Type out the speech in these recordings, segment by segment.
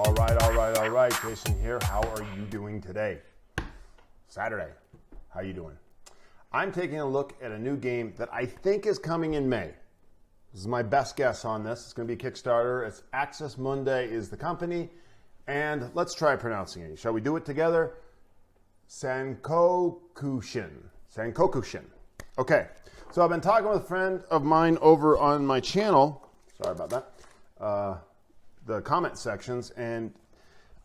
All right. Jason here. How are you doing today? Saturday. How you doing? I'm taking a look at a new game that I think is coming in May. This is my best guess on this. It's going to be a Kickstarter. It's Access Mundi is the company. And let's try pronouncing it. Shall we do it together? Sankokushin. Sankokushin. Okay. So I've been talking with a friend of mine over on my channel. Sorry about that. The comment sections, and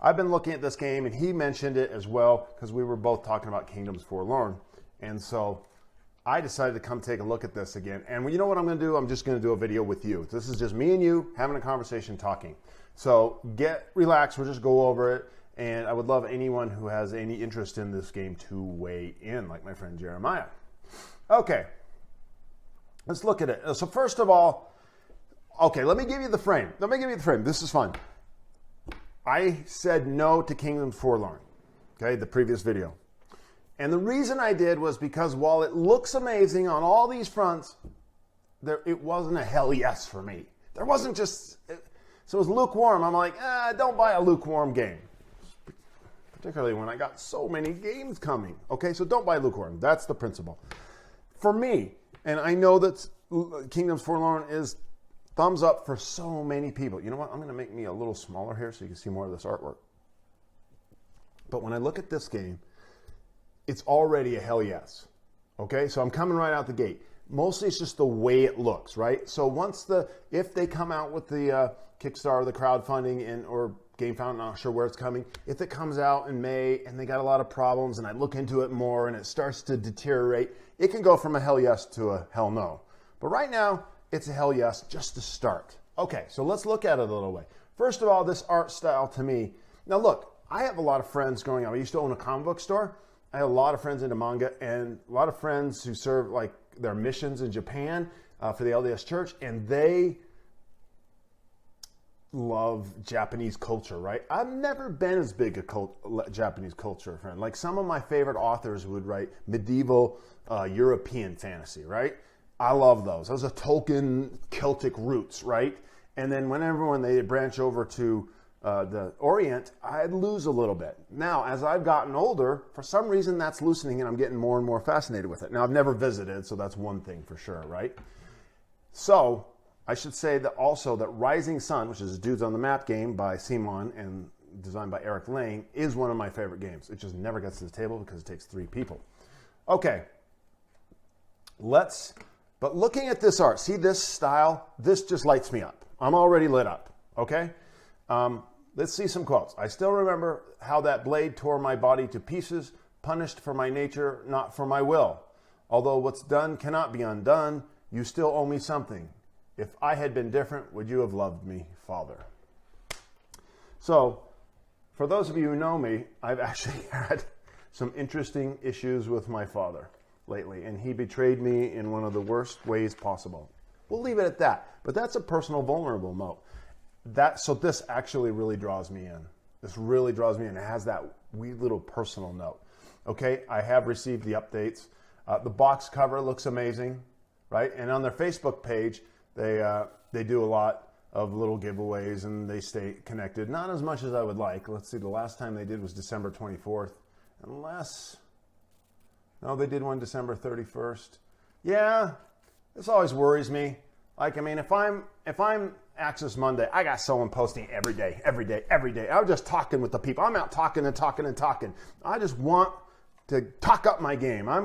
I've been looking at this game, and he mentioned it as well because we were both talking about Kingdoms Forlorn, and so I decided to come take a look at this again. And you know what I'm going to do? I'm just going to do a video with you. This is just me and you having a conversation, talking. So get relaxed. We'll just go over it, and I would love anyone who has any interest in this game to weigh in, like my friend Jeremiah. Okay, let's look at it. So first of all, okay, let me give you the frame. This is fun. I said no to Kingdoms Forlorn, okay, the previous video. And the reason I did was because while it looks amazing on all these fronts, it wasn't a hell yes for me. There wasn't just, so it was lukewarm. I'm like, don't buy a lukewarm game. Particularly when I got so many games coming. Okay, so don't buy lukewarm. That's the principle. For me, and I know that Kingdoms Forlorn is thumbs up for so many people. You know what? I'm going to make me a little smaller here so you can see more of this artwork. But when I look at this game, it's already a hell yes. Okay, so I'm coming right out the gate. Mostly it's just the way it looks, right? So if they come out with the Kickstarter, the crowdfunding, or GameFound, I'm not sure where it's coming. If it comes out in May and they got a lot of problems and I look into it more and it starts to deteriorate, it can go from a hell yes to a hell no. But right now, it's a hell yes just to start. Okay, so let's look at it a little way. First of all, this art style to me. Now look, I have a lot of friends growing up. I used to own a comic book store. I have a lot of friends into manga and a lot of friends who serve like their missions in Japan for the LDS Church, and they love Japanese culture, right? I've never been as big a Japanese culture friend. Like some of my favorite authors would write medieval European fantasy, right? I love those. Those are Tolkien Celtic roots, right? And then when they branch over to the Orient, I'd lose a little bit. Now, as I've gotten older, for some reason that's loosening and I'm getting more and more fascinated with it. Now, I've never visited, so that's one thing for sure, right? So, I should say that also that Rising Sun, which is Dudes on the Map game by Simon and designed by Eric Lane, is one of my favorite games. It just never gets to the table because it takes 3 people. Okay, but looking at this art, see this style? This just lights me up. I'm already lit up, okay? Let's see some quotes. I still remember how that blade tore my body to pieces, punished for my nature, not for my will. Although what's done cannot be undone, you still owe me something. If I had been different, would you have loved me, Father? So, for those of you who know me, I've actually had some interesting issues with my father lately, and he betrayed me in one of the worst ways possible. We'll leave it at that. But that's a personal, vulnerable note. So this actually really draws me in. This really draws me in. It has that wee little personal note. Okay, I have received the updates. The box cover looks amazing, right? And on their Facebook page, they do a lot of little giveaways and they stay connected. Not as much as I would like. Let's see, the last time they did was December 24th. No, they did one December 31st. Yeah, this always worries me. Like, I mean, if I'm Access Mundi, I got someone posting every day. I'm just talking with the people. I'm out talking. I just want to talk up my game. I'm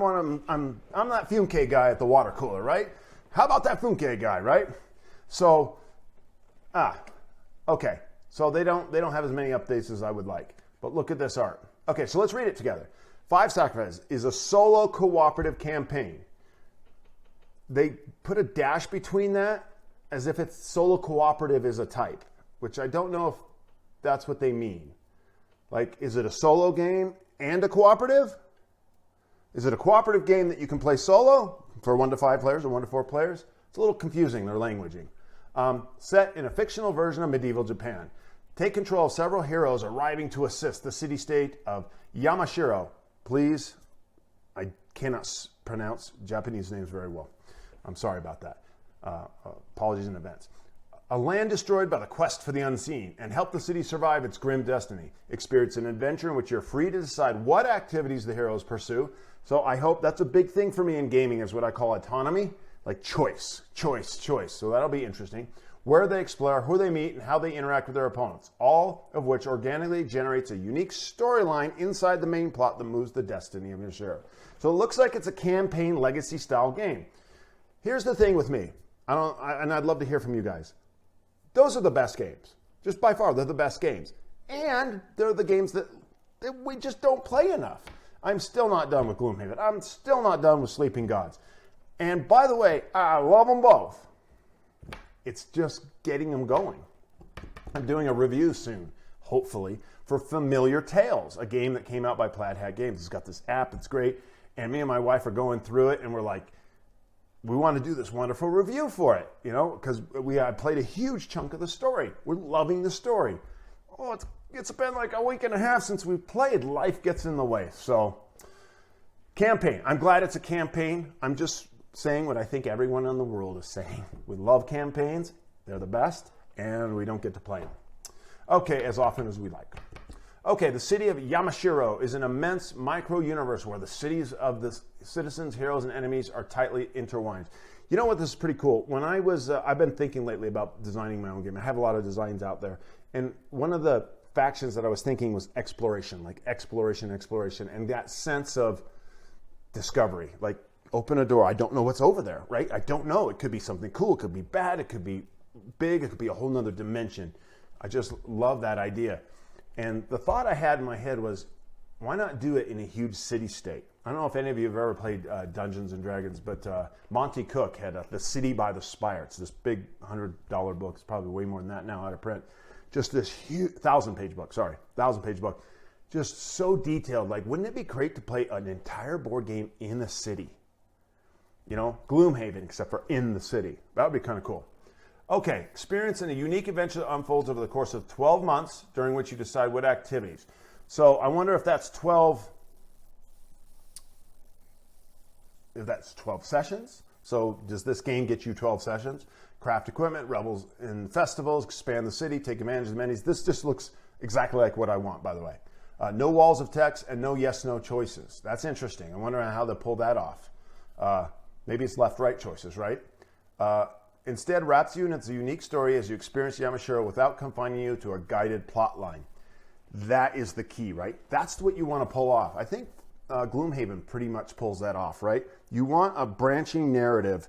that Funke guy at the water cooler, right? How about that Funke guy, right? So, okay. So they don't have as many updates as I would like. But look at this art. Okay, so let's read it together. 5 Sacrifices is a solo cooperative campaign. They put a dash between that as if it's solo cooperative is a type, which I don't know if that's what they mean. Like, is it a solo game and a cooperative? Is it a cooperative game that you can play solo for 1 to 5 players or 1 to 4 players? It's a little confusing, their languaging. Set in a fictional version of medieval Japan. Take control of several heroes arriving to assist the city-state of Yamashiro. Please, I cannot pronounce Japanese names very well. I'm sorry about that. Apologies in advance. A land destroyed by the quest for the unseen, and help the city survive its grim destiny. Experience an adventure in which you're free to decide what activities the heroes pursue. So I hope that's a big thing for me in gaming, is what I call autonomy, like choice. So that'll be interesting. Where they explore, who they meet, and how they interact with their opponents, all of which organically generates a unique storyline inside the main plot that moves the destiny of your sheriff. So it looks like it's a campaign legacy style game. Here's the thing with me, and I'd love to hear from you guys. Those are the best games. Just by far, they're the best games. And they're the games that we just don't play enough. I'm still not done with Gloomhaven. I'm still not done with Sleeping Gods. And by the way, I love them both. It's just getting them going. I'm doing a review soon, hopefully, for Familiar Tales, a game that came out by Plaid Hat Games. It's got this app, it's great. And me and my wife are going through it, and we're like, we want to do this wonderful review for it, you know, because I played a huge chunk of the story. We're loving the story. Oh, it's been like a week and a half since we played. Life gets in the way. So, campaign. I'm glad it's a campaign. I'm just saying what I think everyone in the world is saying. We love campaigns. They're the best, and we don't get to play them. Okay, as often as we like. Okay, the city of Yamashiro is an immense micro-universe where the cities of the citizens, heroes, and enemies are tightly intertwined. You know what? This is pretty cool. When I've been thinking lately about designing my own game. I have a lot of designs out there. And one of the factions that I was thinking was exploration, like exploration, and that sense of discovery. Like, open a door. I don't know what's over there, right? I don't know. It could be something cool. It could be bad. It could be big. It could be a whole nother dimension. I just love that idea. And the thought I had in my head was, why not do it in a huge city-state? I don't know if any of you have ever played Dungeons & Dragons, but Monty Cook had The City by the Spire. It's this big $100 book. It's probably way more than that now out of print. Just this huge, 1,000-page book. Just so detailed. Like, wouldn't it be great to play an entire board game in a city? You know, Gloomhaven, except for in the city. That would be kind of cool. Okay, experience in a unique adventure that unfolds over the course of 12 months, during which you decide what activities. So I wonder if that's 12 sessions. So does this game get you 12 sessions? Craft equipment, revels in festivals, expand the city, take advantage of the menus. This just looks exactly like what I want, by the way. No walls of text and no yes-no choices. That's interesting. I wonder how they'll pull that off. Maybe it's left-right choices, right? Instead, wraps you in its unique story as you experience Yamashiro without confining you to a guided plot line. That is the key, right? That's what you want to pull off. I think Gloomhaven pretty much pulls that off, right? You want a branching narrative,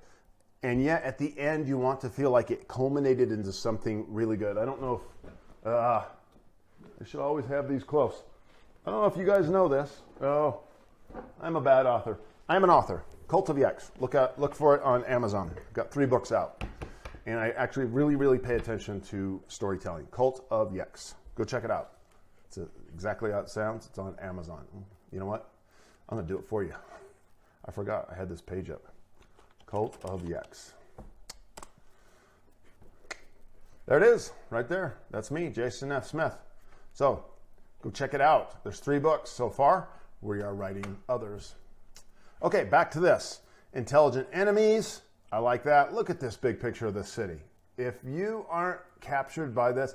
and yet at the end you want to feel like it culminated into something really good. I don't know if... I should always have these close. I don't know if you guys know this. Oh, I'm a bad author. I'm an author. Cult of Yex. Look for it on Amazon. I've got 3 books out. And I actually really pay attention to storytelling. Cult of Yex. Go check it out. It's exactly how it sounds. It's on Amazon. You know what? I'm going to do it for you. I forgot I had this page up. Cult of Yex. There it is, right there. That's me, Jason F. Smith. So, go check it out. There's 3 books so far. We are writing others. Okay, back to this. Intelligent enemies. I like that. Look at this big picture of this city. If you aren't captured by this,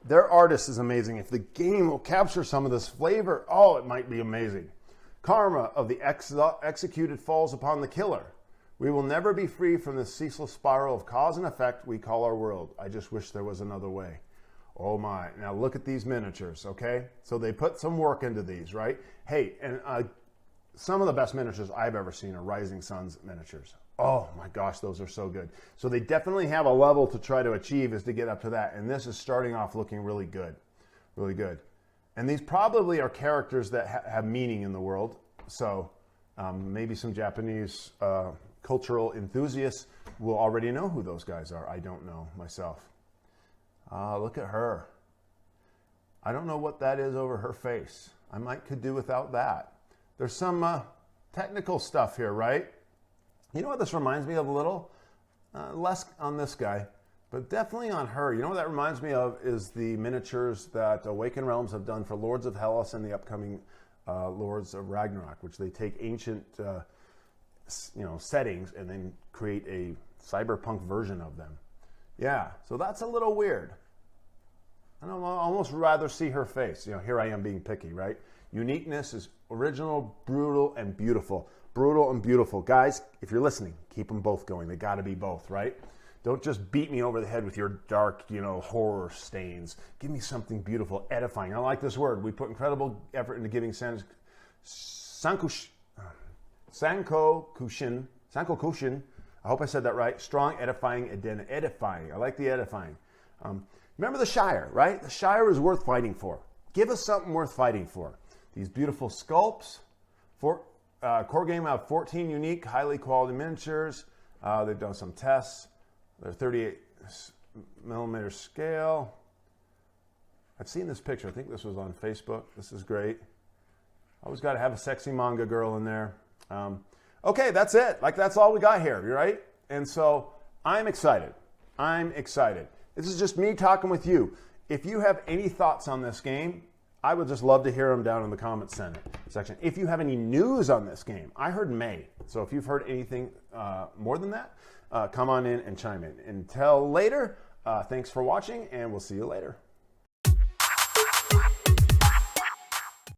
their artist is amazing. If the game will capture some of this flavor, oh, it might be amazing. Karma of the executed falls upon the killer. We will never be free from this ceaseless spiral of cause and effect we call our world. I just wish there was another way. Oh my. Now look at these miniatures, okay? So they put some work into these, right? Hey, and some of the best miniatures I've ever seen are Rising Suns miniatures. Oh my gosh, those are so good. So they definitely have a level to try to achieve is to get up to that. And this is starting off looking really good. Really good. And these probably are characters that have meaning in the world. So maybe some Japanese cultural enthusiasts will already know who those guys are. I don't know myself. Look at her. I don't know what that is over her face. I could do without that. There's some technical stuff here, right? You know what this reminds me of a little? Less on this guy, but definitely on her. You know what that reminds me of is the miniatures that Awakened Realms have done for Lords of Hellas and the upcoming Lords of Ragnarok, which they take ancient settings and then create a cyberpunk version of them. Yeah, so that's a little weird. I don't know, I'd almost rather see her face. You know, here I am being picky, right? Uniqueness is original, brutal, and beautiful. Brutal and beautiful. Guys, if you're listening, keep them both going. They got to be both, right? Don't just beat me over the head with your dark, horror stains. Give me something beautiful, edifying. I like this word. We put incredible effort into giving Sankokushin. I hope I said that right. Strong, edifying, edifying. I like the edifying. Remember the Shire, right? The Shire is worth fighting for. Give us something worth fighting for. These beautiful sculpts. Core game out of 14 unique, highly quality miniatures. They've done some tests. They're 38 millimeter scale. I've seen this picture. I think this was on Facebook. This is great. Always got to have a sexy manga girl in there. Okay, that's it. Like, that's all we got here, right? And so I'm excited. I'm excited. This is just me talking with you. If you have any thoughts on this game, I would just love to hear them down in the comments section. If you have any news on this game, I heard May. So if you've heard anything more than that, come on in and chime in. Until later, thanks for watching, and we'll see you later.